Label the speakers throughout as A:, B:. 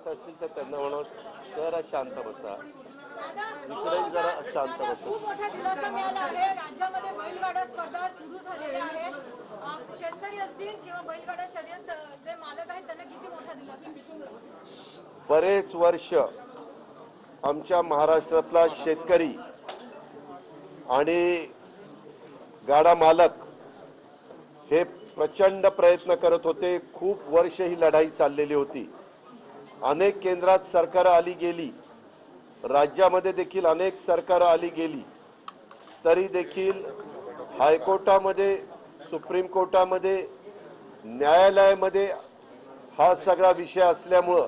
A: बोलत असतील तर त्यांना म्हणावं जरा शांत बसा, इकडे जरा शांत बसा.
B: खूप मोठा दिलासा मिळाला आहे. राज्यामध्ये बैलगाडा स्पर्धा सुरू झालेल्या आहेत. शेतकरी असतील किंवा बैलगाडा शर्यत जे मालक आहेत त्यांना किती मोठा दिलासा?
A: बरेच वर्ष आमच्या महाराष्ट्रातला शेतकरी आणि गाडा मालक हे प्रचंड प्रयत्न करत होते. खूप वर्ष ही लढाई चाललेली होती. अनेक केंद्रात सरकार आली गेली, राज्यामध्ये देखील अनेक सरकार आली गेली, तरी देखील हायकोर्टामध्ये, सुप्रीम कोर्टामध्ये, न्यायालयामध्ये हा सगळा विषय असल्यामुळं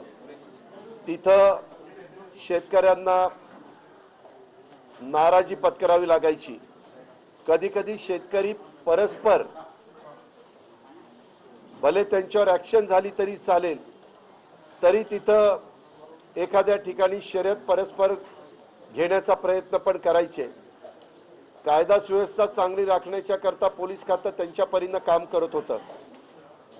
A: तिथं शेतकऱ्यांना नाराजी पत्करावी लागायची. कधी कधी शेतकरी परस्पर, भले त्यांच्यावर ऍक्शन झाली तरी चालेल, तरी तिथं एखाद्या ठिकाणी शर्यत परस्पर घेण्याचा प्रयत्न पण करायचे. कायदा सुव्यवस्था चांगली राखण्याच्या करता पोलीस खातं त्यांच्या परीनं काम करत होतं.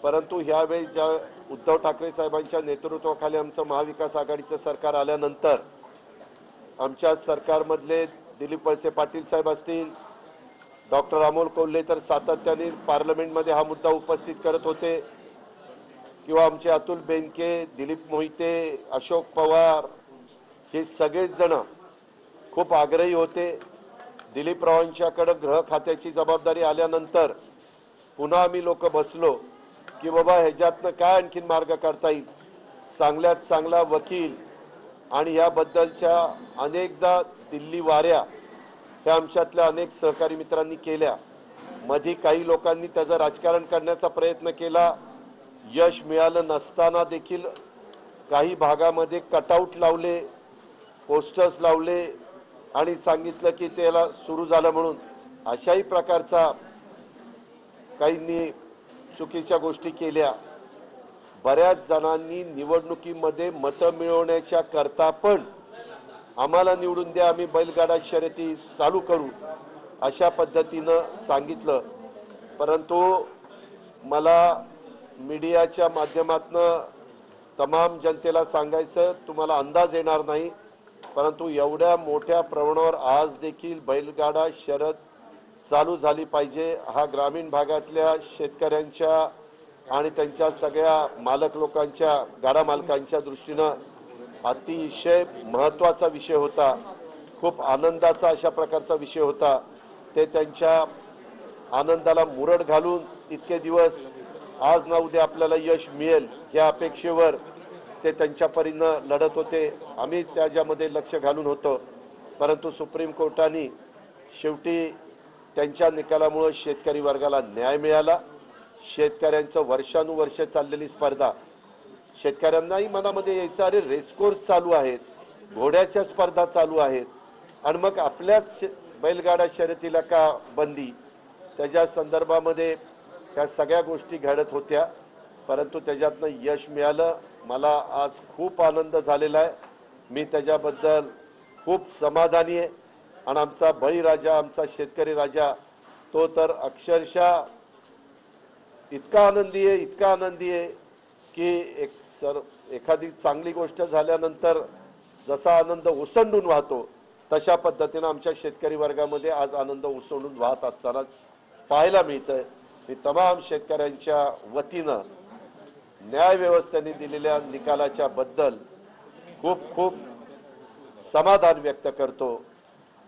A: परंतु ह्यावेळी ज्या उद्धव ठाकरे साहेबांच्या नेतृत्वाखाली आमचं महाविकास आघाडीचं सरकार आल्यानंतर आमच्या सरकारमधले दिलीप वळसे पाटील साहेब असतील, डॉक्टर अमोल कोल्हे तर सातत्याने पार्लमेंटमध्ये हा मुद्दा उपस्थित करत होते, किंवा आमचे अतुल बेनके, दिलीप मोहिते, अशोक पवार, हे सगळेच जण खूप आग्रही होते. दिलीपरावांच्याकडे गृह खात्याची जबाबदारी आल्यानंतर पुन्हा आम्ही लोक बसलो की बाबा ह्याच्यातनं काय आणखीन मार्ग काढता येईल. चांगल्यात चांगला वकील आणि याबद्दलच्या अनेकदा दिल्ली वाऱ्या ह्या आमच्यातल्या अनेक सहकारी मित्रांनी केल्या. मधी काही लोकांनी त्याचं राजकारण करण्याचा प्रयत्न केला. यश मिळालं नसताना देखील काही भागामध्ये कटआउट लावले, पोस्टर्स लावले आणि सांगितलं की त्याला सुरू झालं म्हणून. अशाही प्रकारचा काहींनी चुकीच्या गोष्टी केल्या. बऱ्याच जणांनी निवडणुकीमध्ये मतं मिळवण्याच्या करता पण आम्हाला निवडून द्या, आम्ही बैलगाडा शर्यती चालू करू, अशा पद्धतीनं सांगितलं. परंतु मला मीडियाच्या माध्यमातून तमाम जनतेला सांगायचं, तुम्हाला अंदाज येणार नाही, परंतु एवढ्या मोठ्या प्रमाणावर आज देखील बैलगाडा शर्यत चालू झाली पाहिजे. हा ग्रामीण भागातल्या शेतकऱ्यांच्या आणि त्यांच्या सगळ्या मालक लोकांच्या, गाडा मालकांच्या दृष्टीनं अतिशय महत्त्वाचा विषय होता. खूप आनंदाचा अशा प्रकारचा विषय होता. ते त्यांच्या आनंदाला मुरड घालून इतके दिवस आज ना उद्या आपल्याला यश मिळेल ह्या अपेक्षेवर ते त्यांच्या परीनं लढत होते. आम्ही त्याच्यामध्ये लक्ष घालून होतो. परंतु सुप्रीम कोर्टाने शेवटी त्यांच्या निकालामुळे शेतकरी वर्गाला न्याय मिळाला. शेतकऱ्यांचं वर्षानुवर्ष चाललेली स्पर्धा, शेतकऱ्यांनाही मनामध्ये यायचं, अरे रेसकोर्स चालू आहेत, घोड्याच्या स्पर्धा चालू आहेत आणि मग आपल्याच बैलगाडा शर्यतीला का बंदी, त्याच्या संदर्भामध्ये त्या सगळ्या गोष्टी घडत होत्या. परंतु त्याच्यातनं यश मिळालं. मला आज खूप आनंद झालेला आहे. मी त्याच्याबद्दल खूप समाधानी आहे. आणि आमचा बळीराजा, आमचा शेतकरी राजा, तो तर अक्षरशः इतका आनंदी आहे, इतका आनंदी आहे की एखादी चांगली गोष्ट झाल्यानंतर जसा आनंद ओसंडून वाहतो तशा पद्धतीनं आमच्या शेतकरी वर्गामध्ये आज आनंद ओसंडून वाहत असताना पाहायला मिळतंय. मी तमाम शेतकऱ्यांच्या वतीनं न्याय व्यवस्थेने दिलेल्या निकालाच्या बद्दल खूप खूप समाधान व्यक्त करतो,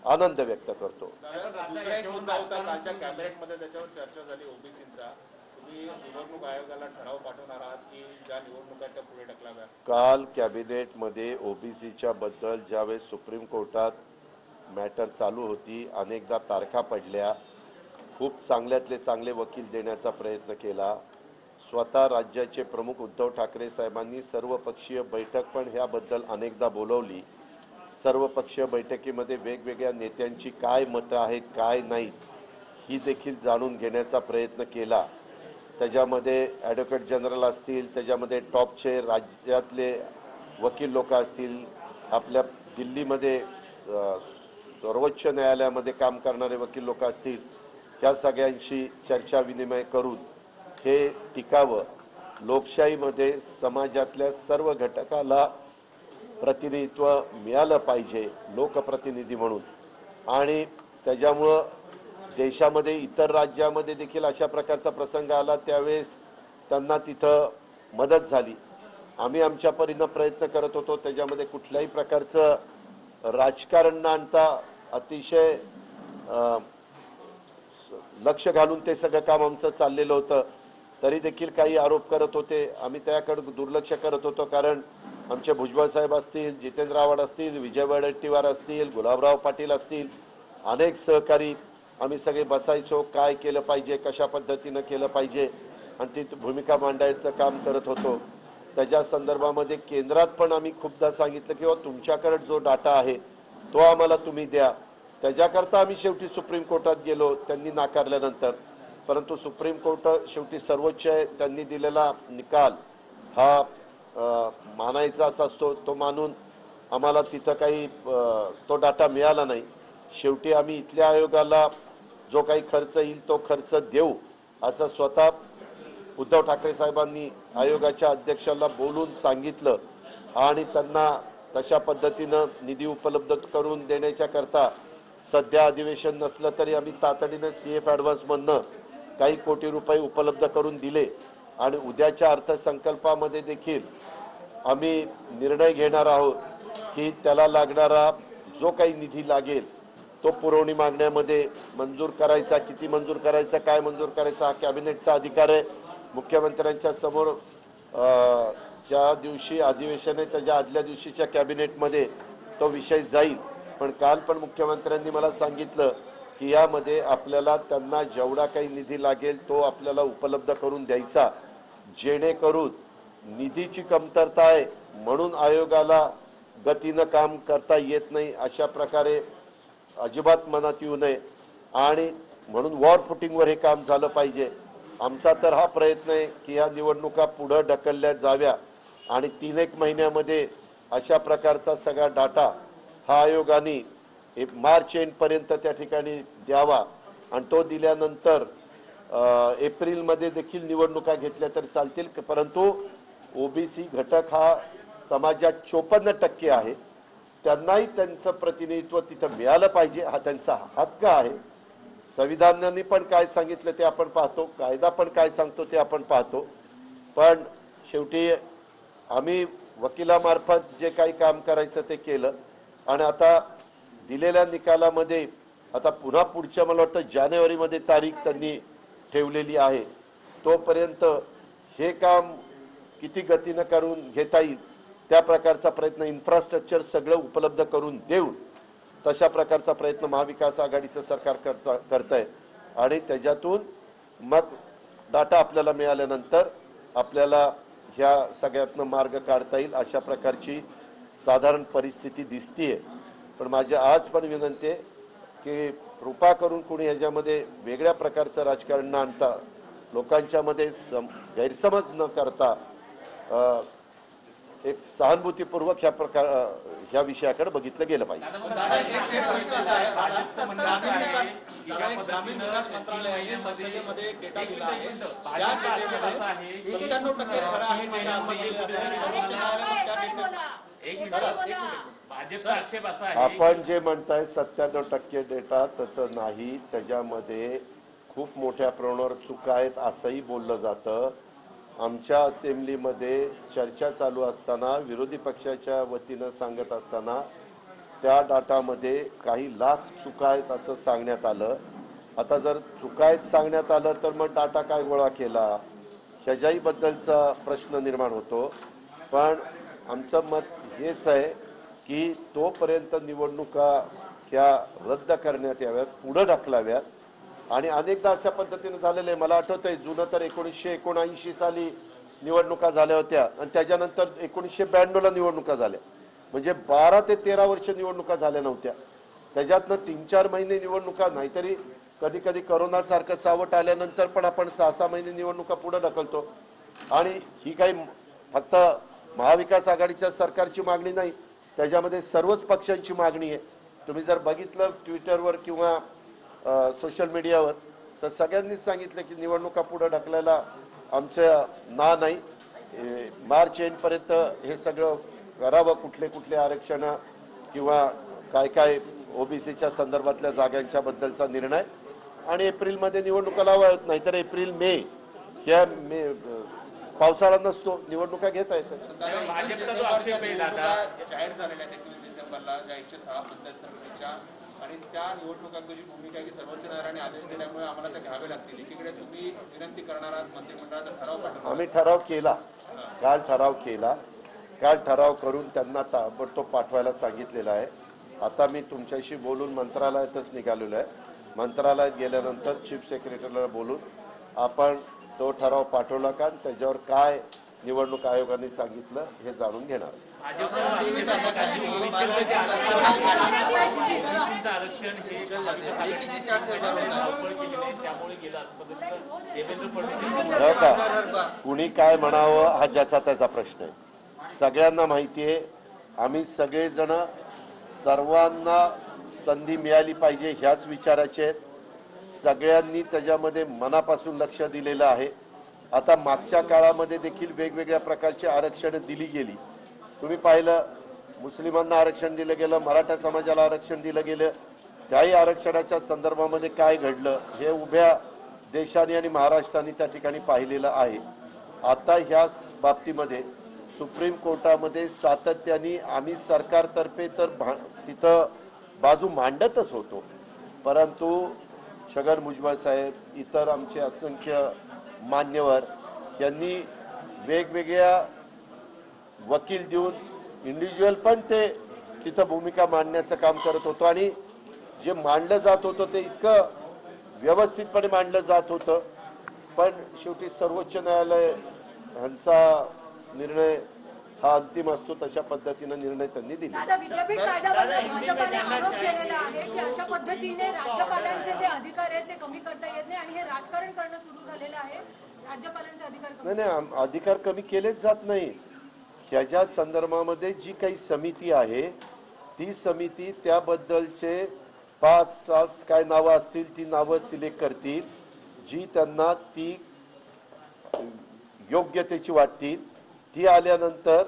A: आनंद व्यक्त करतो.
C: कॅबिनेटमध्ये त्याच्यावर चर्चा झाली ओबीसीचा. तुम्ही निवडणूक आयोगाला ठराव पाठवणार आहात की ज्या निवडणुका त्या पुढे ढकलाव्या?
A: काल कॅबिनेटमध्ये ओबीसीच्या बद्दल ज्यावेळेस सुप्रीम कोर्टात मॅटर चालू होती, अनेकदा तारखा पडल्या, खूप चांगल्यातले चांगले वकील देण्याचा प्रयत्न केला. स्वतः राज्याचे प्रमुख उद्धव ठाकरे साहेबांनी सर्वपक्षीय बैठक पण ह्याबद्दल अनेकदा बोलवली. सर्वपक्षीय बैठकीमध्ये वेगवेगळ्या नेत्यांची काय मतं आहेत, काय नाहीत, ही देखील जाणून घेण्याचा प्रयत्न केला. त्याच्यामध्ये ॲडव्होकेट जनरल असतील, त्याच्यामध्ये टॉपचे राज्यातले वकील लोक असतील, आपल्या दिल्लीमध्ये सर्वोच्च न्यायालयामध्ये काम करणारे वकील लोक असतील, ह्या सगळ्यांशी चर्चा विनिमय करून हे टिकावं लोकशाहीमध्ये समाजातल्या सर्व घटकाला प्रतिनिधित्व मिळालं पाहिजे लोकप्रतिनिधी म्हणून, आणि त्याच्यामुळं देशामध्ये इतर राज्यामध्ये देखील अशा प्रकारचा प्रसंग आला त्यावेळेस त्यांना तिथं मदत झाली. आम्ही आमच्या परीनं प्रयत्न करत होतो. त्याच्यामध्ये कुठल्याही प्रकारचं राजकारण न आणता अतिशय लक्ष घालून ते सगळं काम आमचं चाललेलं होतं. तरी देखील काही आरोप करत होते. आम्ही त्याकडे दुर्लक्ष करत होतो, कारण आमचे भुजबळ साहेब असतील, जितेंद्र आव्हाड असतील, विजय वडेट्टीवार असतील, गुलाबराव पाटील असतील, अनेक सहकारी आम्ही सगळे बसायचो. काय केलं पाहिजे, कशा पद्धतीनं केलं पाहिजे, आणि ती भूमिका मांडायचं काम करत होतो. त्याच्या संदर्भामध्ये केंद्रात पण आम्ही खूपदा सांगितलं की तुमच्याकडे जो डाटा आहे तो आम्हाला तुम्ही द्या. त्याच्याकरता आम्ही शेवटी सुप्रीम कोर्टात गेलो, त्यांनी नाकारल्यानंतर. परंतु सुप्रीम कोर्ट शेवटी सर्वोच्च आहे, त्यांनी दिलेला निकाल हा मानायचा असतो. तो मानून आम्हाला तिथं काही तो डाटा मिळाला नाही. शेवटी आम्ही इथल्या आयोगाला जो काही खर्च येईल तो खर्च देऊ असं स्वतः उद्धव ठाकरे साहेबांनी आयोगाच्या अध्यक्षाला बोलून सांगितलं, आणि त्यांना तशा पद्धतीनं निधी उपलब्ध करून देण्याच्या करता सध्या अधिवेशन नसलं तरी आम्ही तातडीनं CF ॲडव्हान्समधनं काही कोटी रुपये उपलब्ध करून दिले. आणि उद्याच्या अर्थसंकल्पामध्ये देखील आम्ही निर्णय घेणार आहोत की त्याला लागणारा जो काही निधी लागेल तो पुरवणी मागण्यामध्ये मंजूर करायचा. किती मंजूर करायचा, काय मंजूर करायचा हा कॅबिनेटचा अधिकार आहे. मुख्यमंत्र्यांच्या समोर ज्या दिवशी अधिवेशन आहे त्याच्या आदल्या दिवशीच्या कॅबिनेटमध्ये तो विषय जाईल. पण काल पण मुख्यमंत्र्यांनी मला सांगितलं की यामध्ये आपल्याला त्यांना जेवढा काही निधी लागेल तो आपल्याला उपलब्ध करून द्यायचा, जेणेकरून निधीची कमतरता आहे म्हणून आयोगाला गतीनं काम करता येत नाही अशा प्रकारे अजिबात मनात येऊ नये, आणि म्हणून वॉर फुटिंगवर हे काम झालं पाहिजे. आमचा तर हा प्रयत्न आहे की या निवडणुका पुढे ढकलल्या जाव्या आणि 3-1 महिन्यामध्ये अशा प्रकारचा सगळा डाटा हा आयोगाने मार्च एंडपर्यंत त्या ठिकाणी द्यावा, आणि तो दिल्यानंतर एप्रिलमध्ये देखील निवडणुका घेतल्या तर चालतील. परंतु OBC घटक हा समाजात 54% आहे, त्यांनाही त्यांचं प्रतिनिधित्व तिथं मिळालं पाहिजे, हा त्यांचा हक्क आहे. संविधानाने पण काय सांगितलं ते आपण पाहतो, कायदा पण काय सांगतो ते आपण पाहतो. पण शेवटी आम्ही वकिलामार्फत जे काही काम करायचं ते केलं, आणि आता दिलेल्या निकालामध्ये आता पुन्हा पुढच्या मला वाटतं जानेवारीमध्ये तारीख त्यांनी ठेवलेली आहे. तोपर्यंत हे काम किती गतीनं करून घेता येईल त्या प्रकारचा प्रयत्न, इन्फ्रास्ट्रक्चर सगळं उपलब्ध करून देऊन तशा प्रकारचा प्रयत्न महाविकास आघाडीचं सरकार करतंय. आणि त्याच्यातून मग डाटा आपल्याला मिळाल्यानंतर आपल्याला ह्या सगळ्यातनं मार्ग काढता येईल अशा प्रकारची साधारण परिस्थिती दिसतीये. पण माझी आज पण विनंती आहे की कृपा करून कोणी ह्याच्यामध्ये वेगळ्या प्रकारचं राजकारण न आणता लोकांच्यामध्ये गैरसमज न करता एक सहानुभूतीपूर्वक ह्या विषयाकडे बघितलं गेलं पाहिजे.
C: ग्रामीण विकास मंत्रालयाने संसदेमध्ये डेटा दिला आहे, त्या डेटामध्ये 97% खरं आहे म्हणणं असं केलं जातं. सर्वोच्च न्यायालयाने त्या डेटा
A: आपण जे म्हणताय 97% डेटा तसं नाही, त्याच्यामध्ये खूप मोठ्या प्रमाणावर चुका आहेत असंही बोललं जातं. आमच्या असेंब्लीमध्ये चर्चा चालू असताना विरोधी पक्षाच्या वतीनं सांगत असताना त्या डाटामध्ये काही लाख चुका आहेत असं सांगण्यात आलं. आता जर चुका आहेत सांगण्यात आलं तर मग डाटा काय गोळा केला ह्याच्याही बद्दलचा प्रश्न निर्माण होतो. पण आमचं मत हेच आहे की तोपर्यंत निवडणुका ह्या रद्द करण्यात याव्यात, पुढे ढकलाव्यात. आणि अनेकदा अशा पद्धतीने झालेलं आहे. मला आठवतंय जुनं तर 1979 साली निवडणुका झाल्या होत्या, आणि त्याच्यानंतर 1992ला निवडणुका झाल्या. म्हणजे 12 ते 13 वर्ष निवडणुका झाल्या नव्हत्या. त्याच्यातनं 3-4 महिने निवडणुका, नाहीतरी कधी कधी करोनासारखं सावट आल्यानंतर पण आपण 6-6 महिने निवडणुका पुढे ढकलतो. आणि ही काही फक्त महाविकास आघाडीच्या सरकारची मागणी नाही, त्याच्यामध्ये सर्वच पक्षांची मागणी आहे. तुम्ही जर बघितलं ट्विटरवर किंवा सोशल मीडियावर तर सगळ्यांनीच सांगितलं की निवडणुका पुढे ढकलायला आमचं ना नाही, मार्च एंडपर्यंत हे सगळं करावं, कुठले कुठले आरक्षण किंवा काय काय ओबीसीच्या संदर्भातल्या जागांच्या बद्दलचा निर्णय, आणि एप्रिलमध्ये निवडणुका लावाव्यात. नाहीतर एप्रिल मे ह्या पावसाळा नसतो, निवडणुका घेता येतात.
D: भाजपचा जो आक्षेप आहे दादा जाहीर झालेला आहे 31 डिसेंबरला ज्या 106 पंचायत समितीच्या, आणि त्या निवडणुकांची भूमिका की सर्वोच्च न्यायालयाने आदेश दिल्यामुळे आम्हाला त्या घ्यावे लागतील. एकीकडे तुम्ही विनंती करणार आहात, मंत्रिमंडळाचा ठराव पाठवणार.
A: आम्ही ठराव केला, काल ठराव करून त्यांना ताबडतोब पाठवायला सांगितलेलं आहे. आता मी तुमच्याशी बोलून मंत्रालयातच निघालेलो आहे. मंत्रालयात गेल्यानंतर चीफ सेक्रेटरीला बोलून आपण तो ठराव पाठवला का, त्याच्यावर काय निवडणूक आयोगाने सांगितलं हे जाणून घेणार. कुणी काय म्हणावं हा ज्याचा त्याचा प्रश्न आहे. सगळ्यांना माहिती आहे, आम्ही सगळेजण सर्वांना संधी मिळाली पाहिजे ह्याच विचाराचे आहेत. सगळ्यांनी त्याच्यामध्ये मनापासून लक्ष दिलेलं आहे. आता मागच्या काळामध्ये देखील वेगवेगळ्या प्रकारची आरक्षण दिली गेली. तुम्ही पाहिलं, मुस्लिमांना आरक्षण दिलं गेलं, मराठा समाजाला आरक्षण दिलं गेलं. त्याही आरक्षणाच्या संदर्भामध्ये काय घडलं हे उभ्या देशाने आणि महाराष्ट्राने त्या ठिकाणी पाहिलेलं आहे. आता ह्या बाबतीमध्ये सुप्रीम कोर्टामध्ये सातत्याने आम्ही सरकारतर्फे तर तिथं बाजू मांडतच होतो, परंतु छगन भुजबळ साहेब, इतर आमचे असंख्य मान्यवर यांनी वेगवेगळ्या वकील देऊन इंडिव्हिज्युअल पण ते तिथं भूमिका मांडण्याचं काम करत होतो, आणि जे मांडलं जात होतं ते इतकं व्यवस्थितपणे मांडलं जात होतं. पण शेवटी सर्वोच्च न्यायालय यांचा निर्णय हा अंतिम असतो, तशा पद्धतीनं निर्णय त्यांनी दिले.
B: आता विद्यापीठ कायद्याबद्दल भाजपाने आरोप केलेला आहे की अशा पद्धतीने राज्यपालांचे जे अधिकार आहेत ते कमी करता येत नाही, आणि हे राजकारण करणं सुरू झालेलं आहे. राज्यपालांचे अधिकार कमी
A: नाही, अधिकार कमी केलेच जात नाही. ह्याच्या संदर्भामध्ये जी काही समिती आहे, ती समिती त्याबद्दलचे 5-7 काय नावं असतील ती नावं सिलेक्ट करतील, जी त्यांना ती योग्यतेची वाटतील. ती आल्यानंतर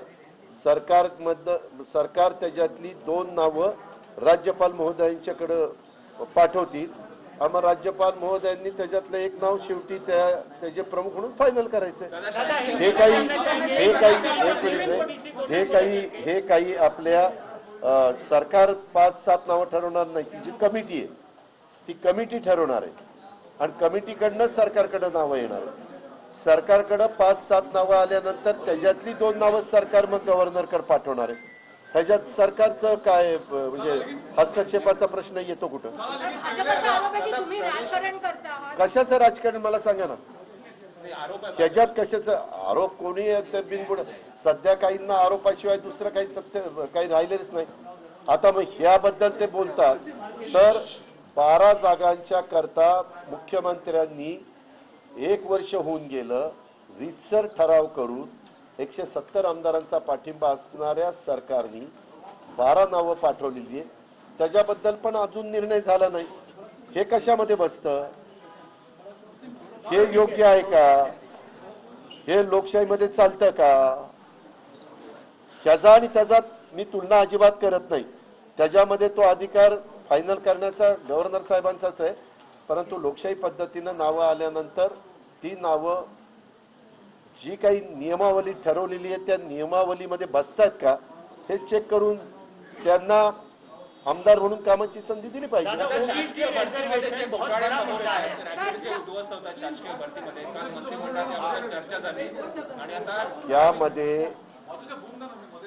A: सरकार त्याच्यातली 2 नावं राज्यपाल महोदयांच्याकडे पाठवतील. आम्हाला राज्यपाल महोदयांनी त्याच्यातलं एक नाव शेवटी त्याचे प्रमुख म्हणून फायनल करायचंय. हे काही आपल्या सरकार 5-7 नावं ठरवणार नाही. ती जी कमिटी आहे ती कमिटी ठरवणार आहे, आणि कमिटीकडनं सरकारकडे नावं येणार आहे. सरकारकडे 5-7 नावं आल्यानंतर त्याच्यातली 2 नावं सरकार मग गव्हर्नरकडे पाठवणार आहे. ह्याच्यात सरकारचं काय म्हणजे हस्तक्षेपाचा प्रश्न येतो कुठं? कशाचं राजकारण मला सांगा ना. ह्याच्यात कशाचं आरोप? कोणी बिनबुड सध्या काहींना आरोपाशिवाय दुसरं काही तथ्य काही राहिलेच नाही. आता मग ह्याबद्दल ते बोलतात तर 12 जागांच्या करता मुख्यमंत्र्यांनी 1 वर्ष होऊन गेलं, रीतसर ठराव करून 170 आमदारांचा पाठिंबा असणाऱ्या सरकारने 12 नावं पाठवलेली आहे. त्याच्याबद्दल पण अजून निर्णय झाला नाही. हे कशामध्ये बसतं? हे योग्य आहे का? हे लोकशाहीमध्ये चालतं का? ह्याचा आणि त्याचा मी तुलना अजिबात करत नाही. त्याच्यामध्ये तो अधिकार फायनल करण्याचा गव्हर्नर साहेबांचाच आहे, परंतु लोकशाही पद्धतीनं नावं आल्यानंतर ती नावं जी काही नियमावली ठरवलेली आहे त्या नियमावलीमध्ये बसतात का हे चेक करून त्यांना आमदार म्हणून कामाची संधी दिली पाहिजे. यामध्ये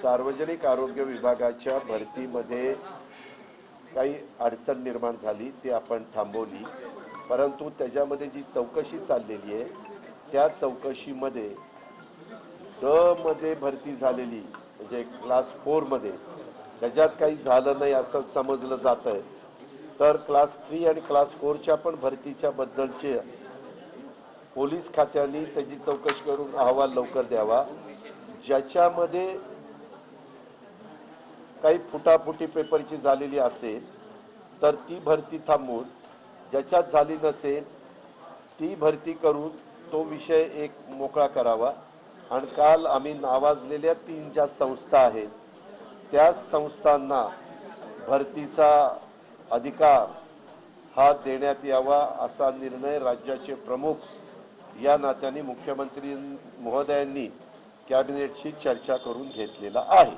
A: सार्वजनिक आरोग्य विभागाच्या भरतीमध्ये काही अडचण निर्माण झाली, ती आपण थांबवली. परंतु त्याच्यामध्ये जी चौकशी चाललेली आहे त्या चौकशीमध्ये ड मध्ये भरती झालेली म्हणजे क्लास 4 मध्ये त्याच्यात काही झालं नाही असं समजलं जात आहे. तर क्लास 3 आणि क्लास 4च्या पण भरतीच्या बद्दलचे पोलीस खात्याने त्याची चौकशी करून अहवाल लवकर द्यावा. ज्याच्यामध्ये काही फुटाफुटी पेपरची झालेली असेल तर ती भरती थांबवून, ज्याच्यात झाली नसेल ती भरती करून तो विषय एक मोकळा करावा. आणि काल आम्ही नावाजलेल्या 3 ज्या संस्था आहेत त्या संस्थांना भरतीचा अधिकार हा देण्यात यावा असा निर्णय राज्याचे प्रमुख या नात्याने मुख्यमंत्री महोदयांनी कॅबिनेटशी चर्चा करून घेतलेला आहे.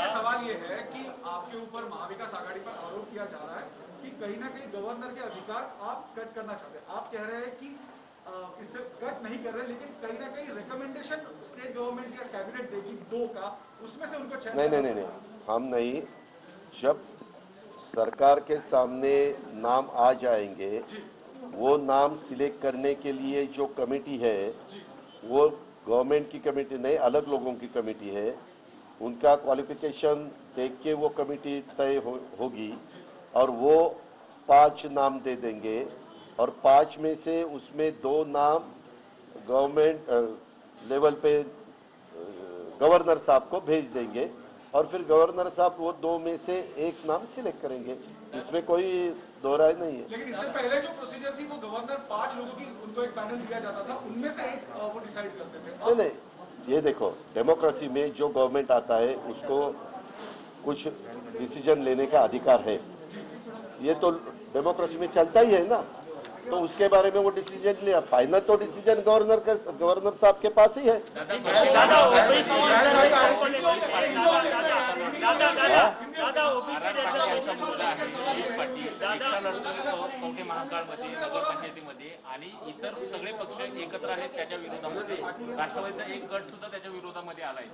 E: सवाल ये है कि आपके ऊपर महाविकास आघाड़ी पर आरोप किया जा रहा है कि कहीं ना कहीं गवर्नर के अधिकार आप कट करना चाहते हैं. आप कह रहे हैं कि इससे कट नहीं कर रहे, लेकिन कहीं ना कहीं रिकमेंडेशन स्टेट गवर्नमेंट या कैबिनेट देगी 2 का, उसमें से उनको चयन
A: नहीं, हम नहीं. जब सरकार के सामने नाम आ जाएंगे, वो नाम सिलेक्ट करने के लिए जो कमेटी है वो गवर्नमेंट की कमेटी नहीं, अलग लोगों की कमेटी है. उनका क्वालिफिकेशन देख के वो कमेटी तय होगी और वो 5 नाम दे देंगे और 5 में से उसमें 2 नाम गवर्नमेंट लेवल पे गवर्नर साहब को भेज देंगे और फिर गवर्नर साहब वो 2 में से 1 नाम सिलेक्ट करेंगे. इसमें कोई दो राय नहीं है.
E: लेकिन इससे पहले जो प्रोसीजर थी वो गवर्नर 5 लोगों की उनको एक पैनल दिया जाता था, उनमें से एक वो डिसाइड करते थे.
A: नहीं, ये देखो, डेमोक्रेसी में जो गवर्नमेंट आता है उसको कुछ डिसीजन लेने का अधिकार है. ये तो डेमोक्रेसी में चलता ही है ना. तो उसके बारे में वो डिसीजन लिया. फाइनल तो डिसीजन गवर्नर साहब के पास ही है.
F: महाकाळमध्ये नगरपंचायतीमध्ये आणि इतर सगळे पक्ष एकत्र आहेत त्याच्या विरोधामध्ये. राष्ट्रवादीचा एक गट सुद्धा त्याच्या विरोधामध्ये आलाय.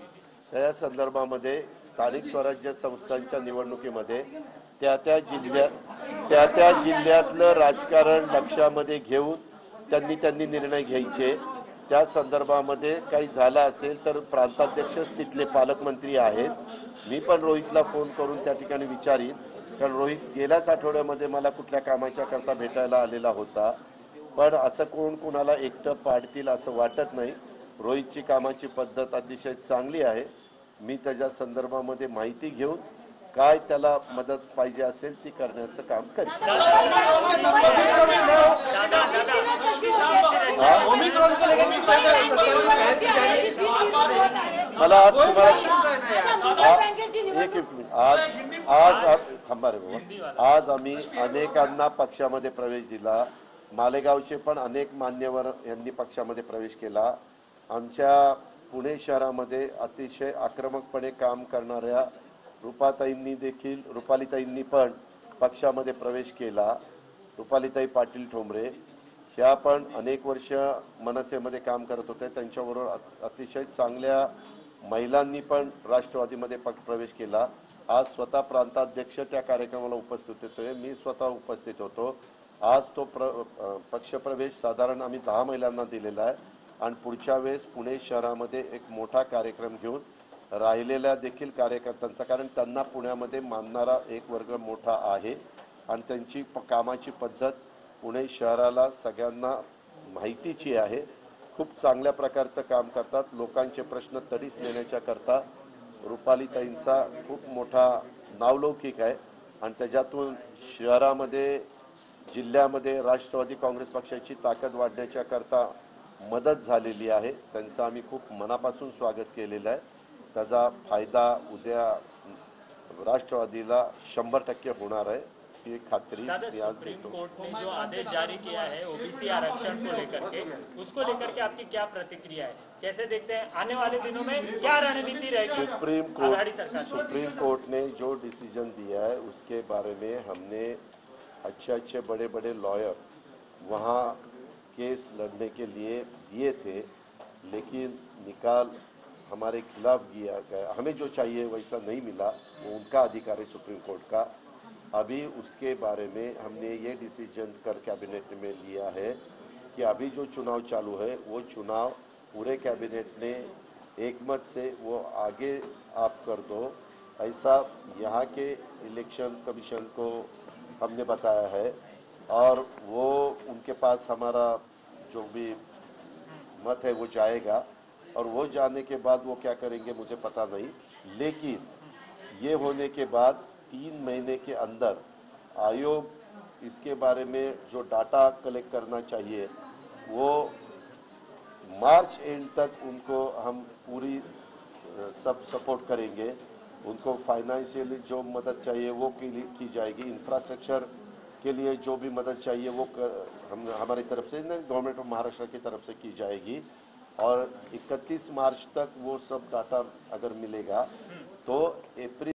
A: त्या संदर्भामध्ये स्थानिक स्वराज्य संस्थांच्या निवडणुकीमध्ये त्या त्या जिल्ह्यातलं राजकारण लक्षामध्ये घेऊन त्यांनी निर्णय घ्यायचे. त्या संदर्भामध्ये काही झालं असेल तर प्रांताध्यक्षच तिथले पालकमंत्री आहेत. मी पण रोहितला फोन करून त्या ठिकाणी विचारीन, कारण रोहित गेल्याच आठवड्यामध्ये मला कुठल्या कामाच्या करता भेटायला आलेला होता. पण असं कोण कुणाला एकटं पाडतील असं वाटत नाही. रोहितची कामाची पद्धत अतिशय चांगली आहे. मी त्याच्या संदर्भामध्ये माहिती घेऊन काय त्याला मदत पाहिजे असेल ती करण्याचं काम करेन. मला आज थांबा रे बाबा. आज आम्ही अनेकांना पक्षामध्ये प्रवेश दिला. मालेगावचे पण अनेक मान्यवर यांनी पक्षामध्ये प्रवेश केला. आमच्या पुणे शहरामध्ये अतिशय आक्रमकपणे काम करणाऱ्या रुपालीताईंनी पण पक्षामध्ये प्रवेश केला. रुपालीताई पाटील ठोंबरे ह्या पण अनेक वर्ष मनसेमध्ये काम करत होते. त्यांच्याबरोबर अतिशय चांगल्या महिलांनी पण राष्ट्रवादीमध्ये प्रवेश केला. आज स्वतः प्रांताध्यक्ष त्या कार्यक्रमाला उपस्थित होते. मी स्वतः उपस्थित होतो. आज तो पक्षप्रवेश साधारण आम्ही 10 महिलांना दिलेला आहे आणि पुढच्या वेळेस पुणे शहरामध्ये एक मोठा कार्यक्रम घेऊन राहिलेल्या देखील कार्यकर्त्यांचा, कारण त्यांना पुण्यामध्ये मानणारा एक वर्ग मोठा आहे आणि त्यांची कामाची पद्धत पुणे शहराला सगळ्यांना माहितीची आहे. खूप चांगल्या प्रकारचं काम करतात. लोकांचे प्रश्न तडीस नेण्याच्या करता रुपालीताईंचा खूप मोठा नावलौकिक आहे आणि त्याच्यातून शहरामध्ये जिल्ह्यामध्ये राष्ट्रवादी काँग्रेस पक्षाची ताकद वाढण्याच्या करता मदत झालेली आहे. त्यांचं आम्ही खूप मनापासून स्वागत केलेलं आहे. त्याचा फायदा उद्या राष्ट्रवादीला 100% होणार आहे की खात्री मी आज
G: सुप्रीम कोर्ट ने जो आदेश जारी किया है ओबीसी आरक्षण को लेकर के, उसको लेकर के आपकी क्या प्रतिक्रिया है? कैसे देखते हैं आने वाले दिनों में क्या रणनीति रहेगी
A: सुप्रीम कोर्ट ने जो डिसीजन दिया है उसके बारे में हमने अच्छे बड़े लॉयर वहाँ केस लड़ने के लिए दिए थे, लेकिन निकाल हमारे खिलाफ दिया गया. हमें जो चाहिए वैसा नहीं मिला. वो उनका अधिकार है सुप्रीम कोर्ट का. अभी उसके बारे में हमने ये डिसीजन कर कैबिनेट में लिया है कि अभी जो चुनाव चालू है वो चुनाव पूरे कैबिनेट ने एकमत से वो आगे आप कर दो, ऐसा यहाँ के इलेक्शन कमीशन को हमने बताया है और वो उनके पास हमारा जो भी मत है वो जाएगा और वो जाने के बाद वो क्या करेंगे मुझे पता नहीं. लेकिन ये होने के बाद 3 महीने के अंदर आयोग इसके बारे में जो डाटा कलेक्ट करना चाहिए वो मार्च एंड तक उनको हम पूरी सब सपोर्ट करेंगे। उनको फाइनेंशियली जो मदद चाहिए वो की जाएगी। इंफ्रास्ट्रक्चर के लिए जो भी मदद चाहिए वो हम हमारी तरफ से, गवर्नमेंट ऑफ महाराष्ट्र की तरफ से की जाएगी। और 31 मार्च तक वो सब डाटा अगर मिलेगा तो अप्रैल